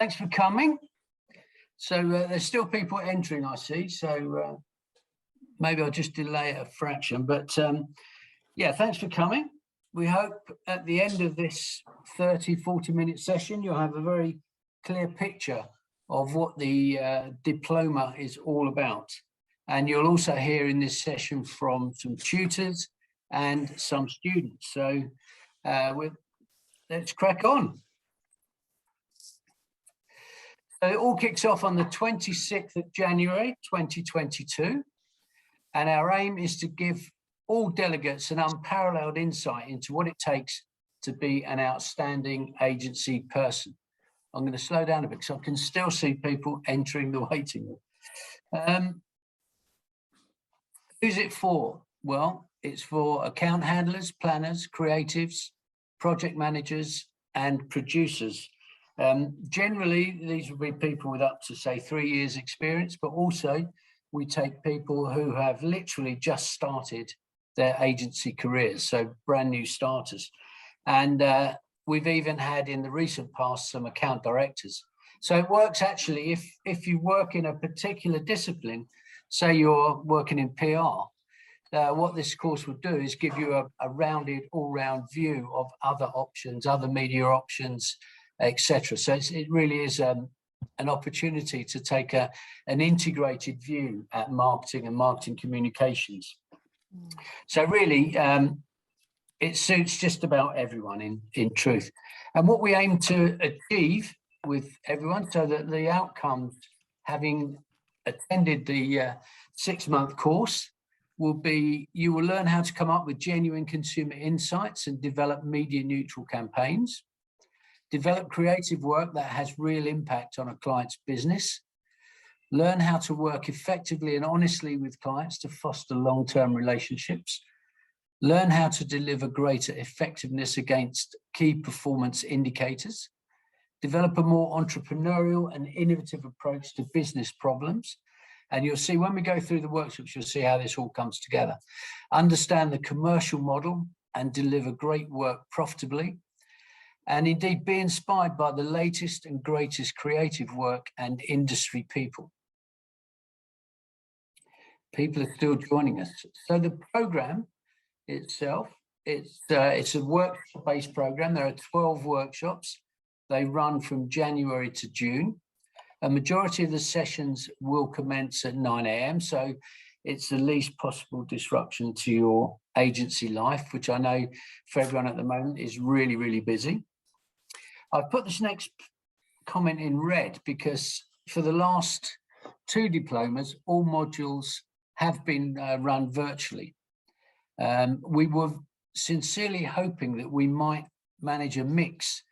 thanks for coming. So there's still people entering, I see. So maybe I'll just delay it a fraction. But yeah, thanks for coming. We hope at the end of this 40-minute session, you'll have a very clear picture of what the diploma is all about. And you'll also hear in this session from some tutors and some students. So let's crack on. So it all kicks off on the 26th of January, 2022. And our aim is to give all delegates an unparalleled insight into what it takes to be an outstanding agency person. I'm going to slow down a bit because I can still see people entering the waiting room. Who's it for? Well, it's for account handlers, planners, creatives, project managers, and producers. Generally, these will be people with up to, say, 3 years experience, but also we take people who have literally just started their agency careers, so brand new starters. And we've even had in the recent past some account directors. So it works actually if you work in a particular discipline, say you're working in PR, what this course would do is give you a rounded, all-round view of other options, other media options, etc. So it really is an opportunity to take an integrated view at marketing and marketing communications. So really, it suits just about everyone in truth. And what we aim to achieve with everyone, so that the outcomes, having attended the 6-month course, will be you will learn how to come up with genuine consumer insights and develop media neutral campaigns, develop creative work that has real impact on a client's business, learn how to work effectively and honestly with clients to foster long-term relationships, learn how to deliver greater effectiveness against key performance indicators, develop a more entrepreneurial and innovative approach to business problems. And you'll see when we go through the workshops, you'll see how this all comes together. Understand the commercial model and deliver great work profitably. And indeed be inspired by the latest and greatest creative work and industry people. People are still joining us. So the program itself, it's a workshop-based program. There are 12 workshops. They run from January to June. A majority of the sessions will commence at 9 a.m. So it's the least possible disruption to your agency life, which I know for everyone at the moment is really, really busy. I've put this next comment in red because for the last 2 diplomas, all modules have been run virtually. We were sincerely hoping that we might manage a mix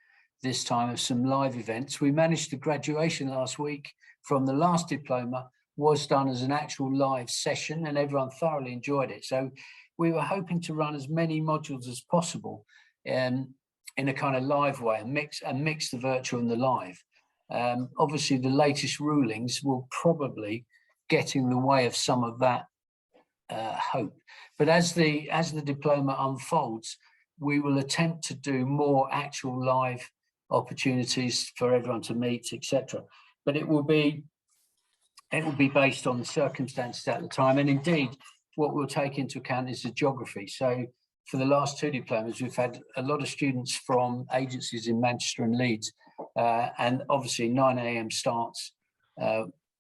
this time of some live events. We managed the graduation last week from the last diploma was done as an actual live session and everyone thoroughly enjoyed it. So we were hoping to run as many modules as possible in a kind of live way and mix the virtual and the live. Obviously the latest rulings will probably get in the way of some of that hope. But as the diploma unfolds, we will attempt to do more actual live opportunities for everyone to meet, etc. But it will be based on the circumstances at the time. And indeed, what we'll take into account is the geography. So for the last 2 diplomas, we've had a lot of students from agencies in Manchester and Leeds. And obviously 9 a.m. starts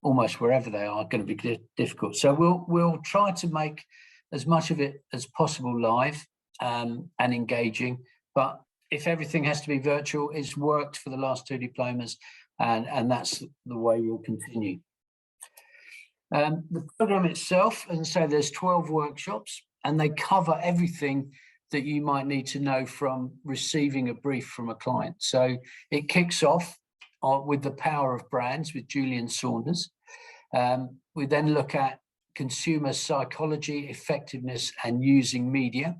almost wherever they are going to be difficult. So we'll try to make as much of it as possible live and engaging. But if everything has to be virtual, it's worked for the last 2 diplomas, and that's the way we'll continue. The program itself, as I say, there's 12 workshops, and they cover everything that you might need to know from receiving a brief from a client. So it kicks off with the power of brands with Julian Saunders. We then look at consumer psychology, effectiveness, and using media.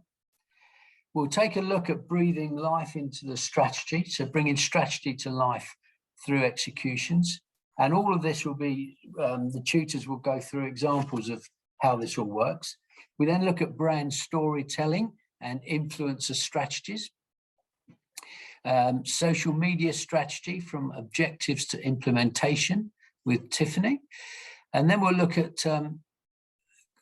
We'll take a look at breathing life into the strategy, so bringing strategy to life through executions. And all of this will be, the tutors will go through examples of how this all works. We then look at brand storytelling and influencer strategies. social media strategy from objectives to implementation with Tiffany. And then we'll look at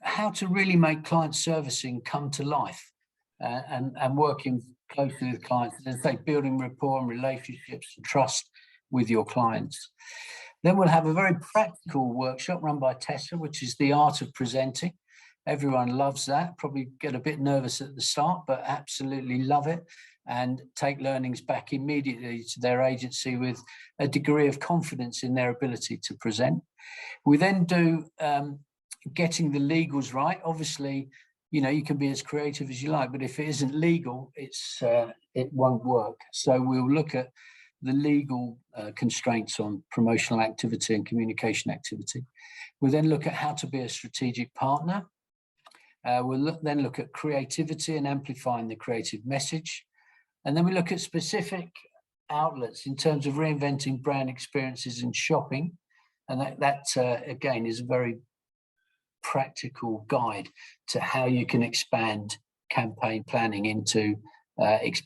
how to really make client servicing come to life and working closely with clients, as I say, building rapport and relationships and trust with your clients. Then we'll have a very practical workshop run by Tessa, which is the art of presenting. Everyone loves that, probably get a bit nervous at the start, but absolutely love it and take learnings back immediately to their agency with a degree of confidence in their ability to present. We then do getting the legals right. Obviously, you know, you can be as creative as you like, but if it isn't legal, it won't work. So we'll look at the legal constraints on promotional activity and communication activity. We'll then look at how to be a strategic partner. We'll then look at creativity and amplifying the creative message. And then we look at specific outlets in terms of reinventing brand experiences in shopping. And that again, is a very practical guide to how you can expand campaign planning into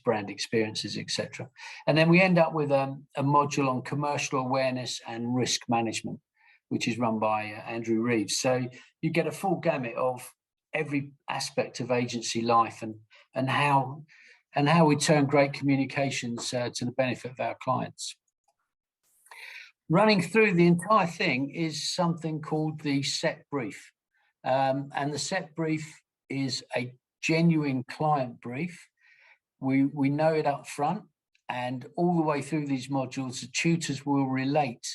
brand experiences, etc. And then we end up with a module on commercial awareness and risk management, which is run by Andrew Reeves. So you get a full gamut of every aspect of agency life and how we turn great communications to the benefit of our clients. Running through the entire thing is something called the set brief. And the set brief is a genuine client brief. We know it up front, and all the way through these modules, the tutors will relate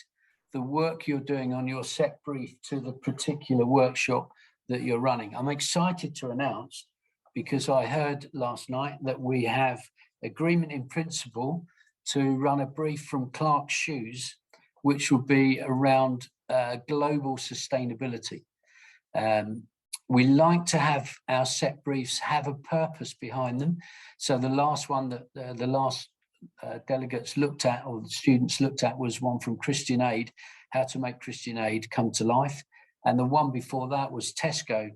the work you're doing on your set brief to the particular workshop that you're running. I'm excited to announce, because I heard last night that we have agreement in principle to run a brief from Clark's Shoes, which will be around global sustainability. We like to have our set briefs have a purpose behind them. So the last one that the last delegates looked at, or the students looked at, was one from Christian Aid, how to make Christian Aid come to life. And the one before that was Tesco,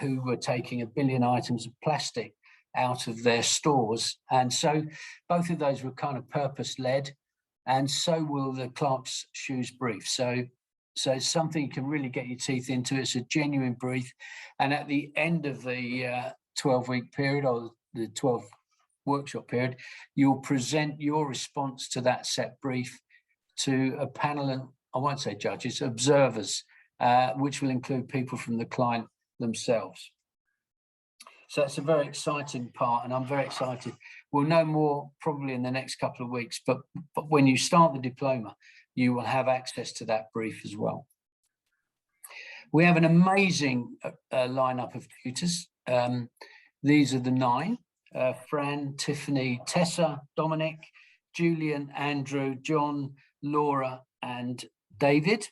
who were taking 1 billion items of plastic out of their stores. And so both of those were kind of purpose-led, and so will the Clark's Shoes brief. So it's something you can really get your teeth into. It's a genuine brief. And at the end of the 12-week period, or the 12 workshop period, you'll present your response to that set brief to a panel of, I won't say judges, observers, which will include people from the client themselves. So it's a very exciting part, and I'm very excited. We'll know more probably in the next couple of weeks, but when you start the diploma, you will have access to that brief as well. We have an amazing lineup of tutors. These are the 9, Fran, Tiffany, Tessa, Dominic, Julian, Andrew, John, Laura, and David.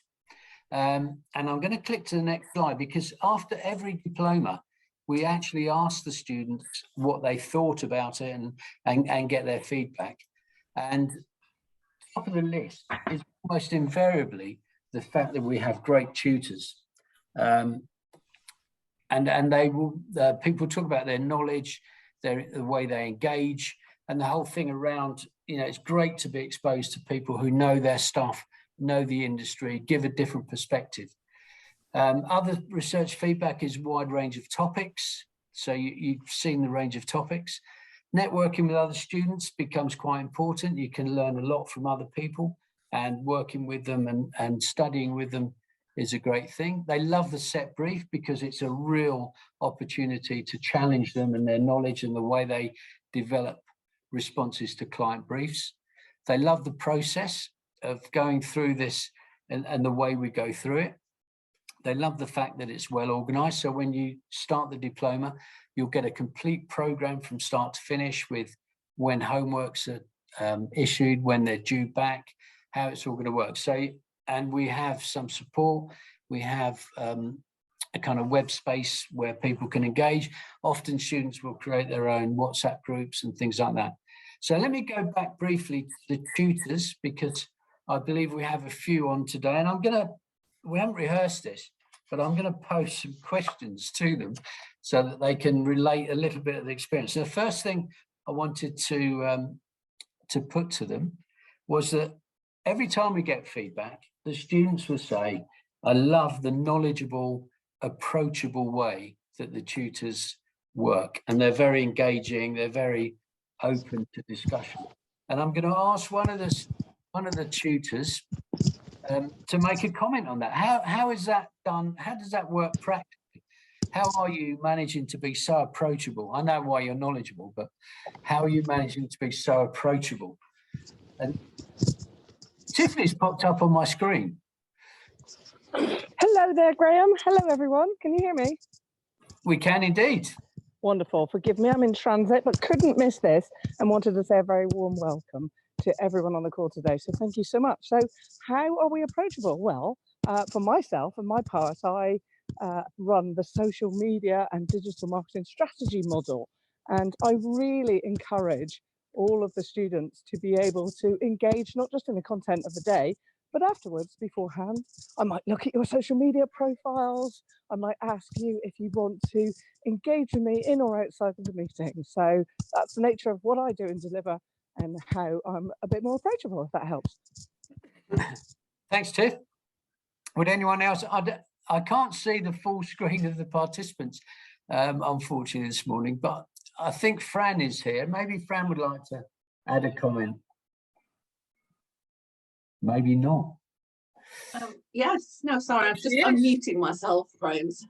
And I'm going to click to the next slide, because after every diploma, we actually ask the students what they thought about it and get their feedback. And top of the list is almost invariably the fact that we have great tutors. And they will, people talk about their knowledge, the way they engage, and the whole thing around, you know, it's great to be exposed to people who know their stuff, know the industry, give a different perspective. Other research feedback is a wide range of topics. So you've seen the range of topics. Networking with other students becomes quite important. You can learn a lot from other people, and working with them and studying with them is a great thing. They love the set brief because it's a real opportunity to challenge them and their knowledge and the way they develop responses to client briefs. They love the process of going through this and the way we go through it. They love the fact that it's well organized. So when you start the diploma, you'll get a complete program from start to finish, with when homeworks are issued, when they're due back, how it's all going to work. So, and we have some support. We have a kind of web space where people can engage. Often students will create their own WhatsApp groups and things like that. So let me go back briefly to the tutors, because I believe we have a few on today, and we haven't rehearsed this, but I'm going to post some questions to them so that they can relate a little bit of the experience. So the first thing I wanted to to put to them was that every time we get feedback, the students will say, I love the knowledgeable, approachable way that the tutors work, and they're very engaging, they're very open to discussion. And I'm going to ask one of the tutors to make a comment on that. How is that done? How does that work practically? How are you managing to be so approachable? I know why you're knowledgeable, but how are you managing to be so approachable? And Tiffany's popped up on my screen. Hello there, Graham. Hello, everyone. Can you hear me? We can indeed. Wonderful. Forgive me, I'm in transit, but couldn't miss this and wanted to say a very warm welcome to everyone on the call today. So thank you so much. So how are we approachable? Well, for myself and my part, I run the social media and digital marketing strategy model. And I really encourage all of the students to be able to engage, not just in the content of the day, but afterwards, beforehand, I might look at your social media profiles. I might ask you if you want to engage with me in or outside of the meeting. So that's the nature of what I do and deliver, and how I'm a bit more approachable, if that helps. Thanks, Tiff. Would anyone else? I can't see the full screen of the participants, unfortunately, this morning, but I think Fran is here. Maybe Fran would like to add a comment. Maybe not. Yes, no, sorry, I'm just unmuting myself, Graham. So,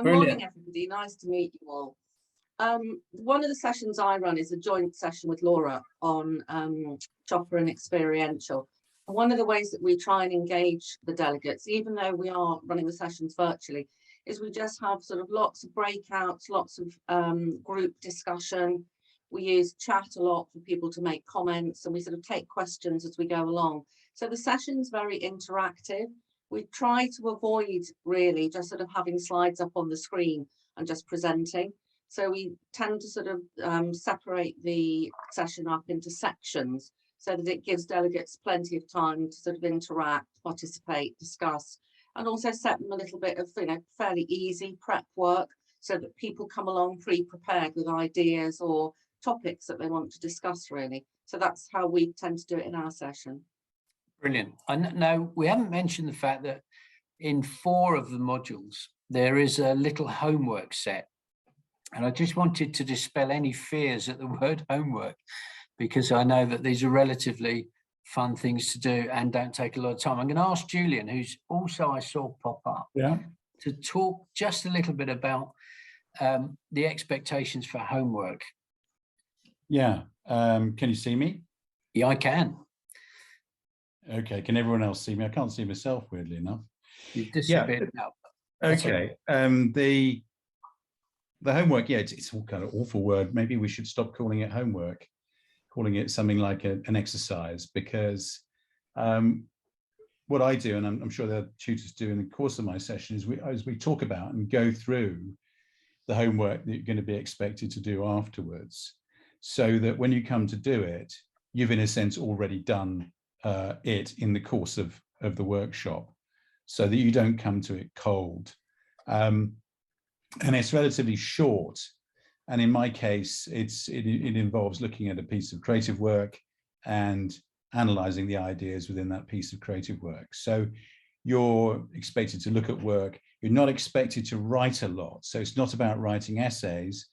morning, everybody. Nice to meet you all. One of the sessions I run is a joint session with Laura on Chopper and Experiential. And one of the ways that we try and engage the delegates, even though we are running the sessions virtually, is we just have sort of lots of breakouts, lots of group discussion. We use chat a lot for people to make comments, and we sort of take questions as we go along. So the session's very interactive. We try to avoid really just sort of having slides up on the screen and just presenting. So we tend to sort of separate the session up into sections so that it gives delegates plenty of time to sort of interact, participate, discuss, and also set them a little bit of, fairly easy prep work so that people come along pre-prepared with ideas or topics that they want to discuss, really. So that's how we tend to do it in our session. Brilliant. Now, we haven't mentioned the fact that in 4 of the modules, there is a little homework set. And I just wanted to dispel any fears at the word homework, because I know that these are relatively fun things to do and don't take a lot of time. I'm going to ask Julian, who's also I saw pop up, to talk just a little bit about the expectations for homework. Yeah. Can you see me? Yeah, I can. Okay. Can everyone else see me? I can't see myself, weirdly enough. You've disappeared now. Okay. The homework, yeah, it's all kind of awful word. Maybe we should stop calling it homework, calling it something like an exercise, because what I do, and I'm sure the tutors do in the course of my session, is we talk about and go through the homework that you're going to be expected to do afterwards, so that when you come to do it, you've in a sense already done it in the course of the workshop, so that you don't come to it cold. And it's relatively short. And in my case, it involves looking at a piece of creative work and analyzing the ideas within that piece of creative work. So you're expected to look at work. You're not expected to write a lot. So it's not about writing essays.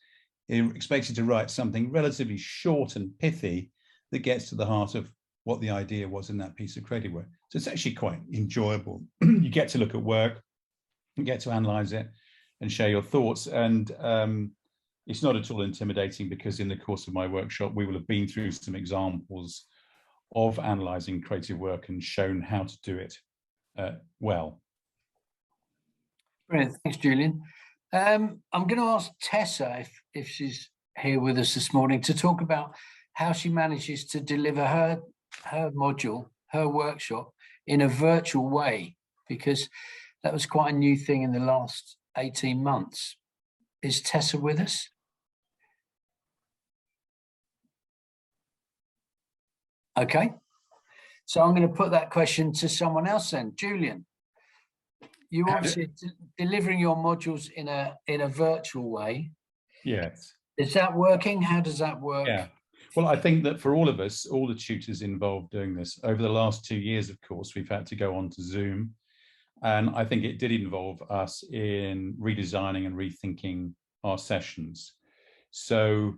You're expected to write something relatively short and pithy that gets to the heart of what the idea was in that piece of creative work. So it's actually quite enjoyable. You get to look at work, you get to analyze it and share your thoughts. And it's not at all intimidating, because in the course of my workshop, we will have been through some examples of analyzing creative work and shown how to do it well. Brilliant. Thanks, Julian. I'm going to ask Tessa, if she's here with us this morning, to talk about how she manages to deliver her module, her workshop, in a virtual way, because that was quite a new thing in the last 18 months. Is Tessa with us? Okay, so I'm going to put that question to someone else then. Julian, you obviously delivering your modules in a virtual way. Yes. Is that working? How does that work? Yeah. Well, I think that for all of us, all the tutors involved doing this, over the last 2 years, of course, we've had to go on to Zoom. And I think it did involve us in redesigning and rethinking our sessions. So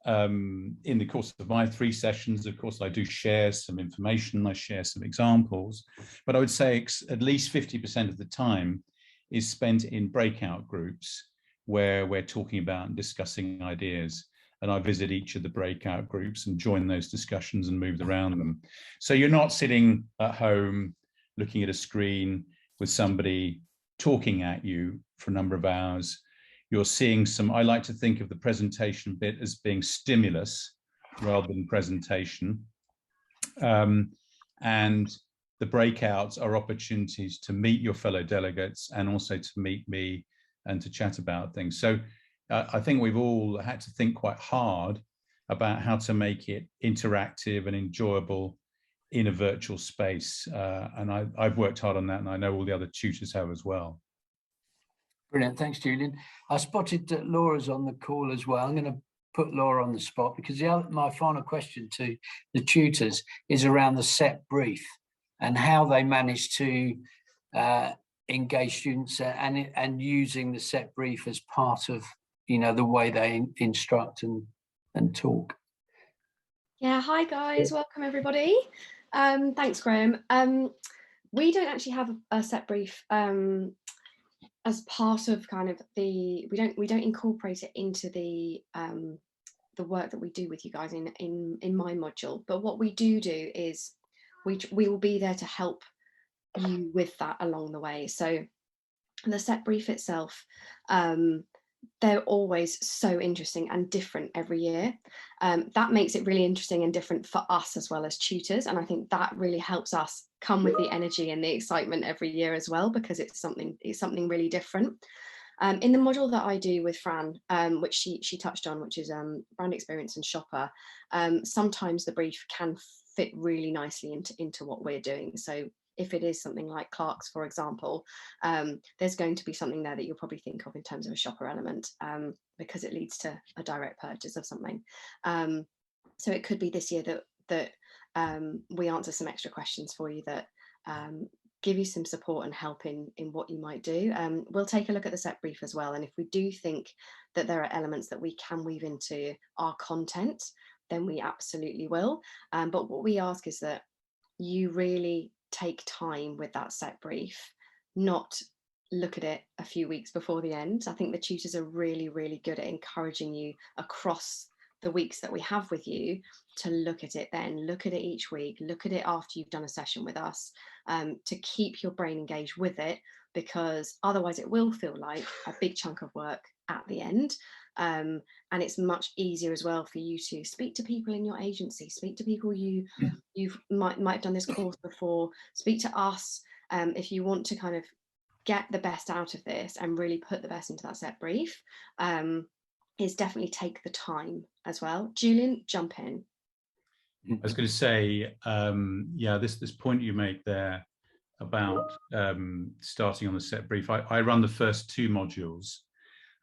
in the course of my 3 sessions, of course, I do share some information, I share some examples, but I would say at least 50% of the time is spent in breakout groups where we're talking about and discussing ideas. And I visit each of the breakout groups and join those discussions and move around them. So you're not sitting at home looking at a screen with somebody talking at you for a number of hours. You're seeing some, I like to think of the presentation bit as being stimulus rather than presentation. And the breakouts are opportunities to meet your fellow delegates and also to meet me and to chat about things. So I think we've all had to think quite hard about how to make it interactive and enjoyable in a virtual space. And I've worked hard on that, and I know all the other tutors have as well. Brilliant, thanks, Julian. I spotted that Laura's on the call as well. I'm going to put Laura on the spot because my final question to the tutors is around the set brief and how they manage to engage students and using the set brief as part of, you know, the way they instruct and talk. Yeah, hi guys, welcome everybody. Thanks, Graham. We don't actually have a set brief as part of kind of we don't incorporate it into the work that we do with you guys in my module. But what we do is we will be there to help you with that along the way. So the set brief itself, they're always so interesting and different every year. That makes it really interesting and different for us as well as tutors. And I think that really helps us come with the energy and the excitement every year as well, because it's something really different. In the module that I do with Fran, which she touched on, which is brand experience and shopper, sometimes the brief can fit really nicely into what we're doing. So if it is something like Clark's, for example, there's going to be something there that you'll probably think of in terms of a shopper element, because it leads to a direct purchase of something. So it could be this year that we answer some extra questions for you that give you some support and help in what you might do. We'll take a look at the set brief as well. And if we do think that there are elements that we can weave into our content, then we absolutely will. But what we ask is that you really take time with that set brief, not look at it a few weeks before the end. I think the tutors are really, really good at encouraging you across the weeks that we have with you to look at it then, look at it each week, look at it after you've done a session with us, to keep your brain engaged with it, because otherwise it will feel like a big chunk of work at the end. And it's much easier as well for you to speak to people in your agency, speak to people you might have done this course before, speak to us if you want to kind of get the best out of this and really put the best into that set brief. Is definitely take the time as well. Julian, jump in. I was going to say, yeah, this point you make there about starting on the set brief. I run the first 2 modules.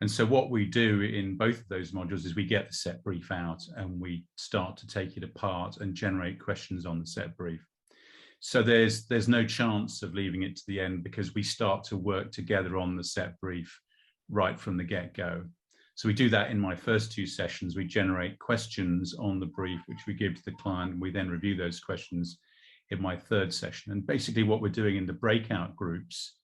And so what we do in both of those modules is we get the set brief out and we start to take it apart and generate questions on the set brief. So there's no chance of leaving it to the end, because we start to work together on the set brief right from the get-go. So we do that in my first 2 sessions. We generate questions on the brief, which we give to the client. We then review those questions in my 3rd session. And basically what we're doing in the breakout groups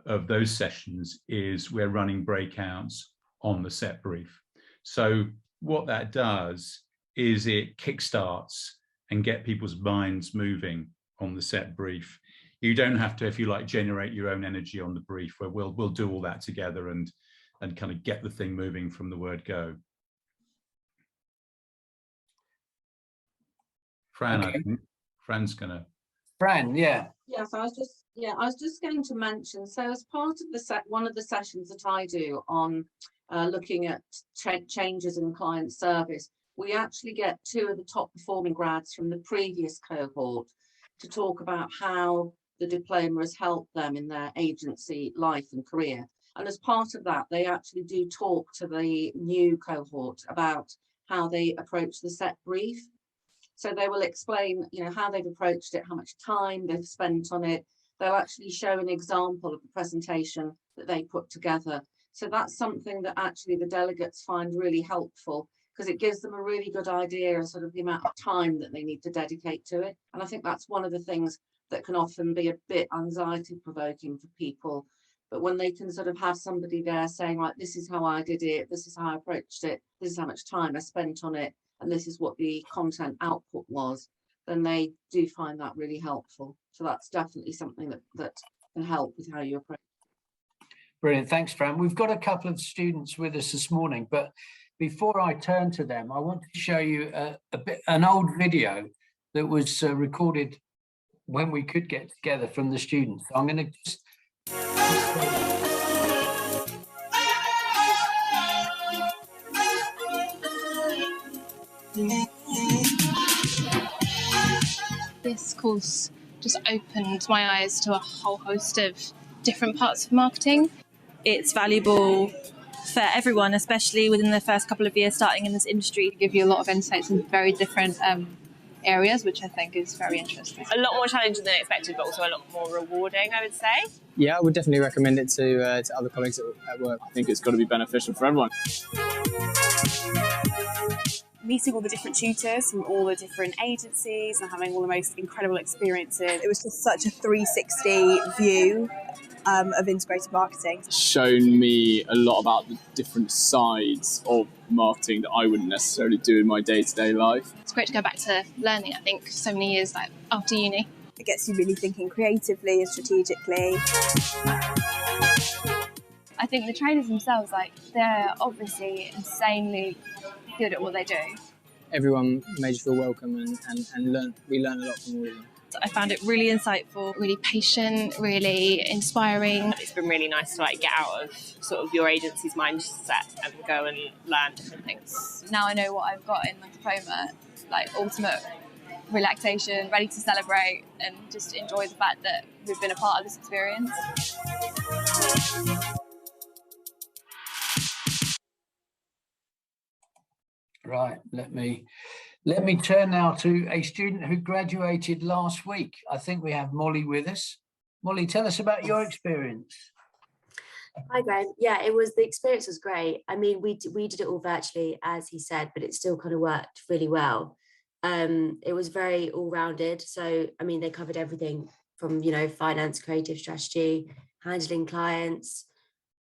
of those sessions is we're running breakouts on the set brief. So what that does is it kickstarts and get people's minds moving on the set brief. You don't have to, if you like, generate your own energy on the brief, where we'll do all that together and kind of get the thing moving from the word go. Fran, okay. I think Fran's gonna. Fran, yeah. Yes, I was just going to mention, so as part of one of the sessions that I do on looking at changes in client service, we actually get 2 of the top performing grads from the previous cohort to talk about how the diploma has helped them in their agency life and career. And as part of that, they actually do talk to the new cohort about how they approach the set brief. So they will explain, you know, how they've approached it, how much time they've spent on it. They'll actually show an example of the presentation that they put together. So that's something that actually the delegates find really helpful, because it gives them a really good idea of sort of the amount of time that they need to dedicate to it. And I think that's one of the things that can often be a bit anxiety provoking for people. But when they can sort of have somebody there saying, like, this is how I did it, this is how I approached it, this is how much time I spent on it, and this is what the content output was, then they do find that really helpful. So that's definitely something that can help with how you approach. Brilliant, thanks, Fran. We've got a couple of students with us this morning, but before I turn to them, I want to show you an old video that was recorded when we could get together from the students. So I'm going to just... This course just opened my eyes to a whole host of different parts of marketing. It's valuable for everyone, especially within the first couple of years starting in this industry. Give you a lot of insights in very different areas, which I think is very interesting. A lot more challenging than expected, but also a lot more rewarding, I would say. Yeah, I would definitely recommend it to other colleagues at work. I think it's got to be beneficial for everyone. Meeting all the different tutors from all the different agencies and having all the most incredible experiences. It was just such a 360 view of integrated marketing. It's shown me a lot about the different sides of marketing that I wouldn't necessarily do in my day-to-day life. It's great to go back to learning, I think, so many years like after uni. It gets you really thinking creatively and strategically. I think the trainers themselves, like, they're obviously insanely good at what they do. Everyone made you feel welcome and we learned a lot from all of them. I found it really insightful, Really patient, really inspiring. It's been really nice to get out of sort of your agency's mindset and go and learn different things. Now I know what I've got in my diploma, like ultimate relaxation, ready to celebrate and just enjoy the fact that we've been a part of this experience. Right, let me turn now to a student who graduated last week. I think we have Molly with us. Molly, tell us about your experience. Hi, Graham. Yeah, the experience was great. I mean, we did it all virtually, as he said, but it still kind of worked really well. It was very all-rounded. So, I mean, they covered everything from, you know, finance, creative strategy, handling clients,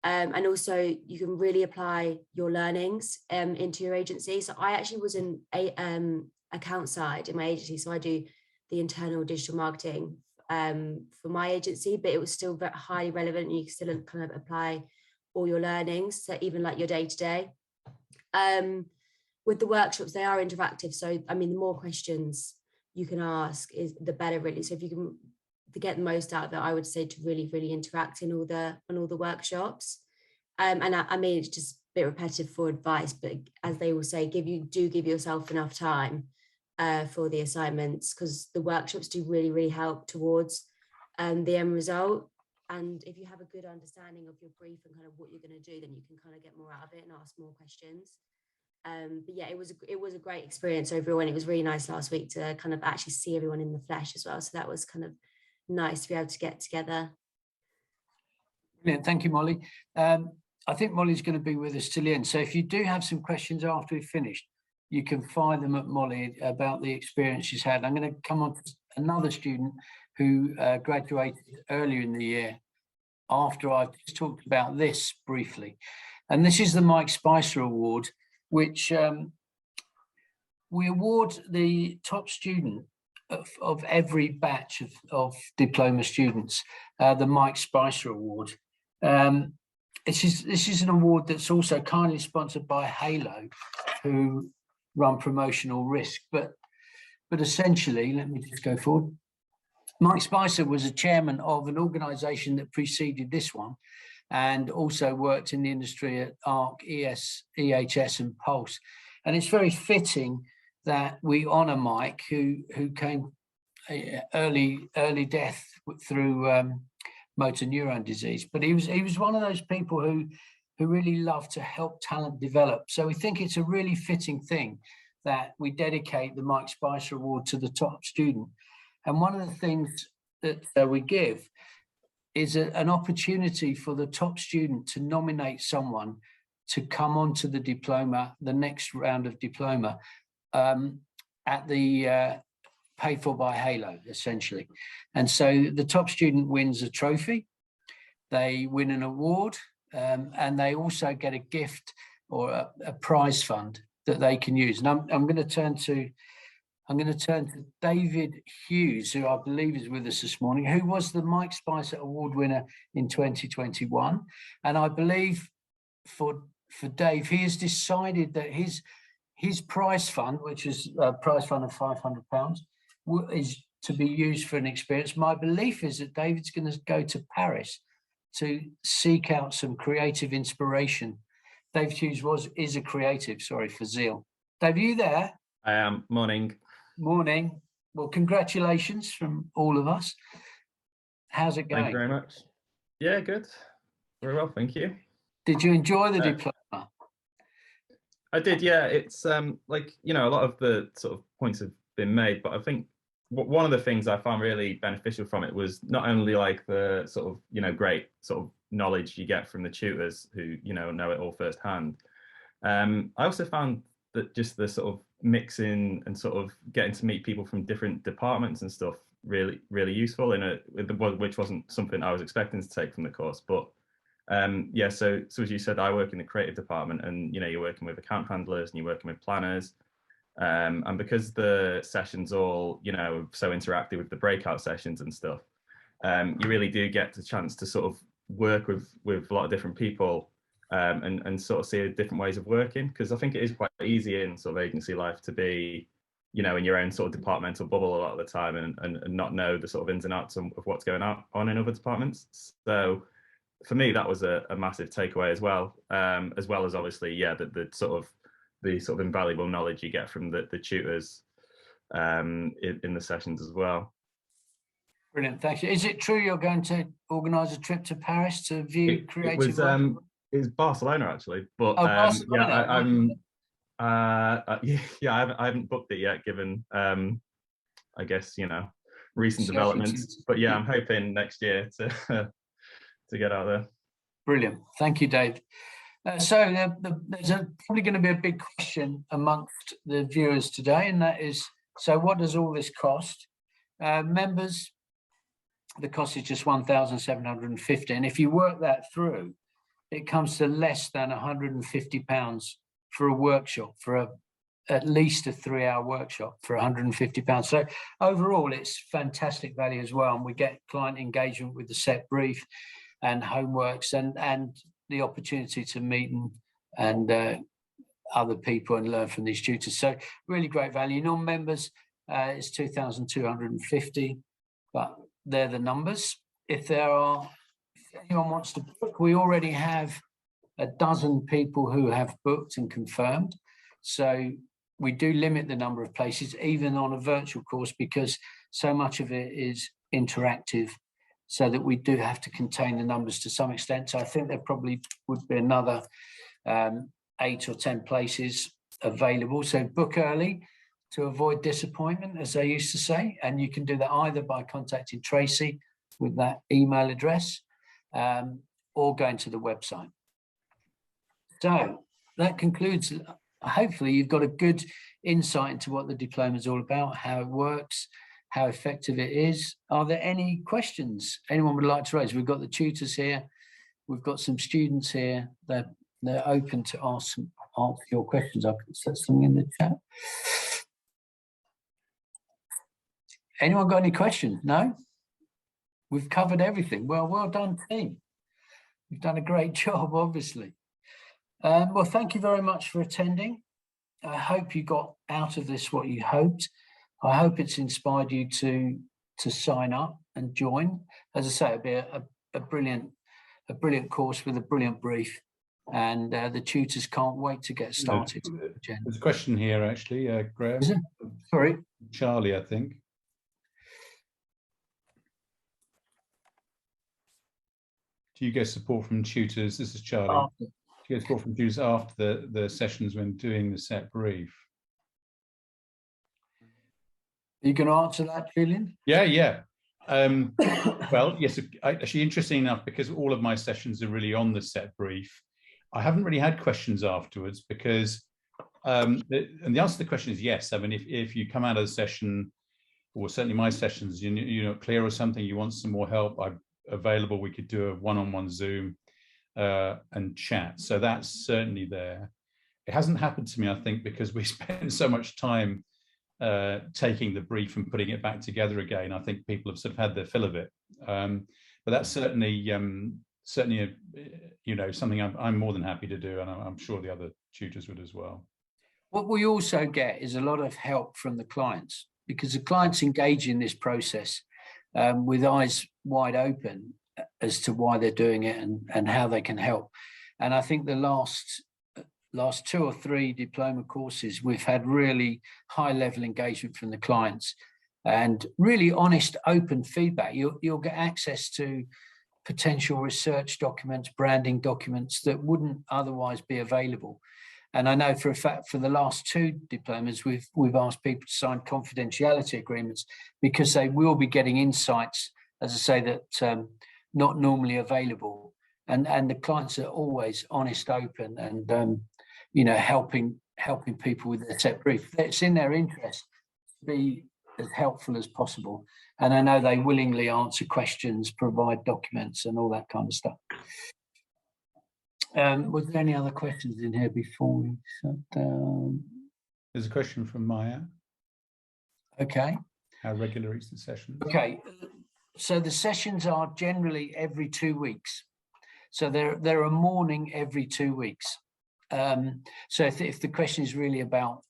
and also you can really apply your learnings into your agency. So I actually was in a account side in my agency. So I do the internal digital marketing for my agency, but it was still very highly relevant. And you can still kind of apply all your learnings. So even like your day to day. With the workshops, they are interactive. So, I mean, the more questions you can ask is the better, really. So if you can to get the most out of it, I would say to really, really interact in all the workshops. And I mean, it's just a bit repetitive for advice, but as they will say, give yourself enough time for the assignments, because the workshops do really, really help towards the end result. And if you have a good understanding of your brief and kind of what you're going to do, then you can kind of get more out of it and ask more questions. But yeah, it was a great experience overall, and it was really nice last week to kind of actually see everyone in the flesh as well. So that was kind of nice to be able to get together. Brilliant, thank you, Molly. I think Molly's going to be with us till the end. So if you do have some questions after we've finished, you can fire them at Molly about the experience she's had. I'm going to come on to another student who graduated earlier in the year after I've just talked about this briefly. And this is the Mike Spicer Award, which we award the top student of every batch of diploma students, the Mike Spicer Award. This is an award that's also kindly sponsored by Halo, who run Promotional Risk. But essentially, let me just go forward. Mike Spicer was a chairman of an organisation that preceded this one, and also worked in the industry at ARC, EHS and Pulse. And it's very fitting that we honour Mike, who came early death through motor neuron disease. But he was one of those people who who really love to help talent develop. So we think it's a really fitting thing that we dedicate the Mike Spicer Award to the top student. And one of the things that we give is an opportunity for the top student to nominate someone to come on to the diploma, the next round of diploma, at the paid for by Halo, essentially. And so the top student wins a trophy, they win an award, and they also get a gift or a prize fund that they can use. And I'm going to turn to David Hughes, who I believe is with us this morning, who was the Mike Spicer Award winner in 2021. And I believe for Dave, he has decided that his prize fund, which is a prize fund of £500, is to be used for an experience. My belief is that David's going to go to Paris to seek out some creative inspiration. Dave Hughes is a creative, sorry, for Zeal. Dave, are you there? I am. Morning. Morning. Well, congratulations from all of us. How's it going? Thank you very much. Yeah, good. Very well, thank you. Did you enjoy the diploma? I did, yeah. It's like, you know, a lot of the sort of points have been made, but I think one of the things I found really beneficial from it was not only like the sort of, you know, great sort of knowledge you get from the tutors who, you know it all firsthand. I also found that just the sort of mixing and sort of getting to meet people from different departments and stuff really useful which wasn't something I was expecting to take from the course. But yeah, so as you said, I work in the creative department, and you know, you're working with account handlers and you're working with planners, and because the sessions all, you know, so interactive with the breakout sessions and stuff, you really do get the chance to sort of work with a lot of different people, and sort of see different ways of working, because I think it is quite easy in sort of agency life to be, you know, in your own sort of departmental bubble a lot of the time, and not know the sort of ins and outs of what's going on in other departments. So for me, that was a massive takeaway as well as obviously, yeah, the sort of invaluable knowledge you get from the tutors in the sessions as well. Brilliant, thank you. Is it true you're going to organise a trip to Paris to view creative work? It was Barcelona actually, but Barcelona. I haven't booked it yet, given I guess, you know, recent developments. But yeah, I'm hoping next year to get out there. Brilliant, thank you, Dave. So there's probably going to be a big question amongst the viewers today, and that is, so what does all this cost? Members, the cost is just £1,750, and if you work that through, it comes to less than £150 for a workshop, for at least a 3-hour workshop for £150. So overall, it's fantastic value as well, and we get client engagement with the set brief and homeworks, and the opportunity to meet and other people and learn from these tutors. So really great value. Non-members is 2,250, but they're the numbers. If anyone wants to book, we already have a dozen people who have booked and confirmed. So we do limit the number of places, even on a virtual course, because so much of it is interactive, so that we do have to contain the numbers to some extent. So I think there probably would be another 8 or 10 places available. So book early to avoid disappointment, as they used to say. And you can do that either by contacting Tracy with that email address, or going to the website. So that concludes. Hopefully you've got a good insight into what the diploma is all about, how it works, how effective it is. Are there any questions anyone would like to raise? We've got the tutors here. We've got some students here. They're open to answer your questions. I can set something in the chat. Anyone got any questions? No? We've covered everything. Well done, team. You've done a great job, obviously. Well, thank you very much for attending. I hope you got out of this what you hoped. I hope it's inspired you to sign up and join. As I say, it'll be a brilliant course with a brilliant brief, and the tutors can't wait to get started. There's a question here, actually, Graham. Is it? Sorry, Charlie, I think. Do you get support from tutors? This is Charlie. Do you guys call from students after the sessions when doing the set brief? Are you going to answer that, Julian? Yeah. Well, yes, actually, interesting enough, because all of my sessions are really on the set brief, I haven't really had questions afterwards because, and the answer to the question is yes. I mean, if you come out of the session, or certainly my sessions, you're not clear or something, you want some more help, I'm available. We could do a one-on-one Zoom and chat. So that's certainly there. It hasn't happened to me, I think, because we spend so much time taking the brief and putting it back together again. I think people have sort of had their fill of it, but that's certainly something I'm more than happy to do, and I'm sure the other tutors would as well. What we also get is a lot of help from the clients, because the clients engage in this process with eyes wide open as to why they're doing it and how they can help. And I think the last 2 or 3 diploma courses, we've had really high level engagement from the clients and really honest, open feedback. You'll get access to potential research documents, branding documents that wouldn't otherwise be available. And I know for a fact, for the last 2 diplomas, we've asked people to sign confidentiality agreements because they will be getting insights, as I say, that not normally available. And the clients are always honest, open, and helping people with their set brief. It's in their interest to be as helpful as possible. And I know they willingly answer questions, provide documents, and all that kind of stuff. Was there any other questions in here before we shut down? There's a question from Maya. Okay. How regular is the session? Okay. So the sessions are generally every 2 weeks. So they're a morning every 2 weeks. So if the question is really about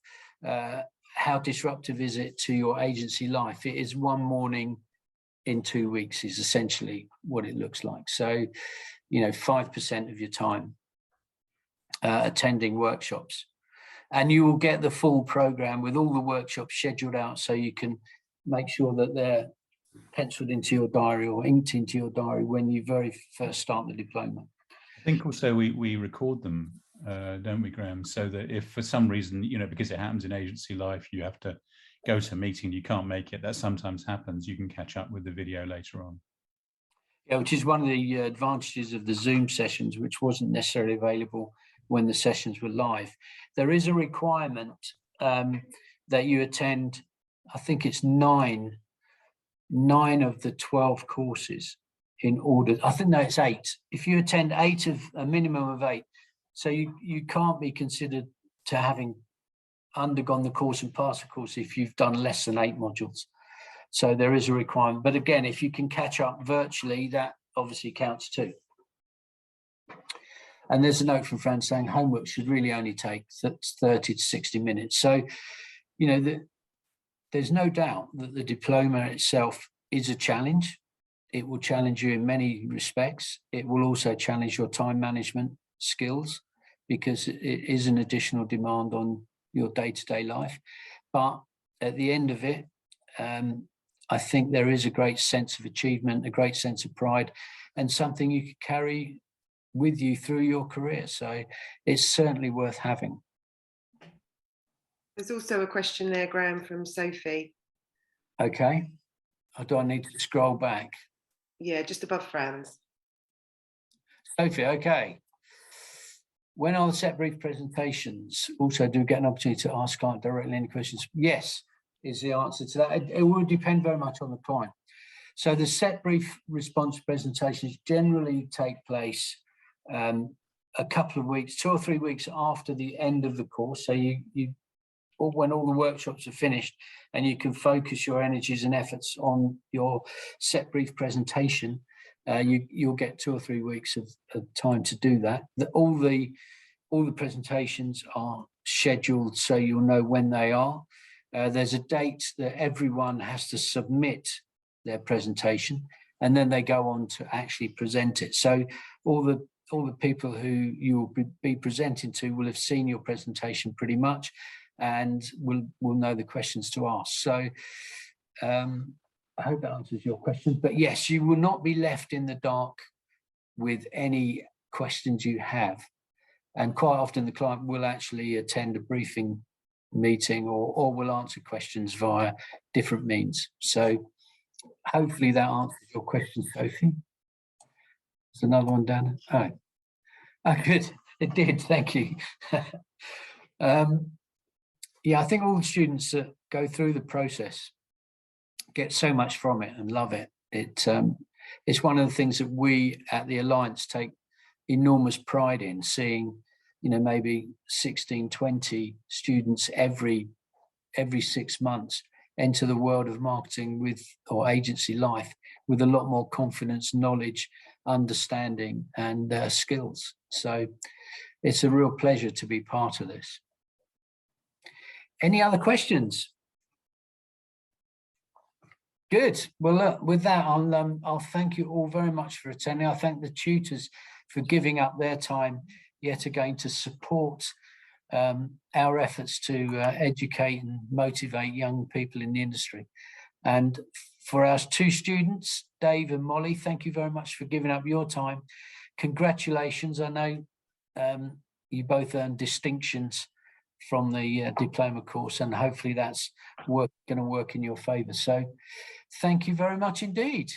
how disruptive is it to your agency life, it is 1 morning in 2 weeks is essentially what it looks like. So, 5% of your time attending workshops, and you will get the full program with all the workshops scheduled out, so you can make sure that they're penciled into your diary or inked into your diary when you very first start the diploma. I think also we record them, don't we, Graham? So that if for some reason, because it happens in agency life, you have to go to a meeting, you can't make it, that sometimes happens, you can catch up with the video later on. Yeah, which is one of the advantages of the Zoom sessions, which wasn't necessarily available when the sessions were live. There is a requirement that you attend, I think it's 9 of the 12 courses in order, I think no, it's 8. If you attend 8 of a minimum of 8, so you can't be considered to having undergone the course and passed the course if you've done less than 8 modules. So there is a requirement, but again, if you can catch up virtually, that obviously counts too. And there's a note from Fran saying homework should really only take 30 to 60 minutes. So, there's no doubt that the diploma itself is a challenge. It will challenge you in many respects. It will also challenge your time management skills, because it is an additional demand on your day-to-day life. But at the end of it, I think there is a great sense of achievement, a great sense of pride, and something you could carry with you through your career. So it's certainly worth having. There's also a question there, Graham, from Sophie. Okay. Do I need to scroll back? Yeah, just above Fran's. Sophie, okay. When are the set brief presentations? Also, do we get an opportunity to ask client directly any questions? Yes, is the answer to that. It will depend very much on the client. So the set brief response presentations generally take place a couple of weeks, 2 or 3 weeks after the end of the course. So when all the workshops are finished, and you can focus your energies and efforts on your set brief presentation, you'll get 2 or 3 weeks of time to do that. All the presentations are scheduled, so you'll know when they are. There's a date that everyone has to submit their presentation, and then they go on to actually present it. So all the people who you will be presenting to will have seen your presentation pretty much, and will know the questions to ask. So I hope that answers your questions. But yes, you will not be left in the dark with any questions you have. And quite often the client will actually attend a briefing meeting or will answer questions via different means. So hopefully that answers your question, Sophie. There's another one, Dan. Oh, good. It did. Thank you. Yeah, I think all the students that go through the process get so much from it and love it. It's one of the things that we at the Alliance take enormous pride in, seeing, you know, maybe 16, 20 students every 6 months enter the world of marketing with, or agency life, with a lot more confidence, knowledge, understanding, and skills. So it's a real pleasure to be part of this. Any other questions? Good. Well, look, with that, I'll thank you all very much for attending. I thank the tutors for giving up their time yet again to support our efforts to educate and motivate young people in the industry. And for our 2 students, Dave and Molly, thank you very much for giving up your time. Congratulations. I know you both earned distinctions from the diploma course, and hopefully that's going to work in your favour. So thank you very much indeed.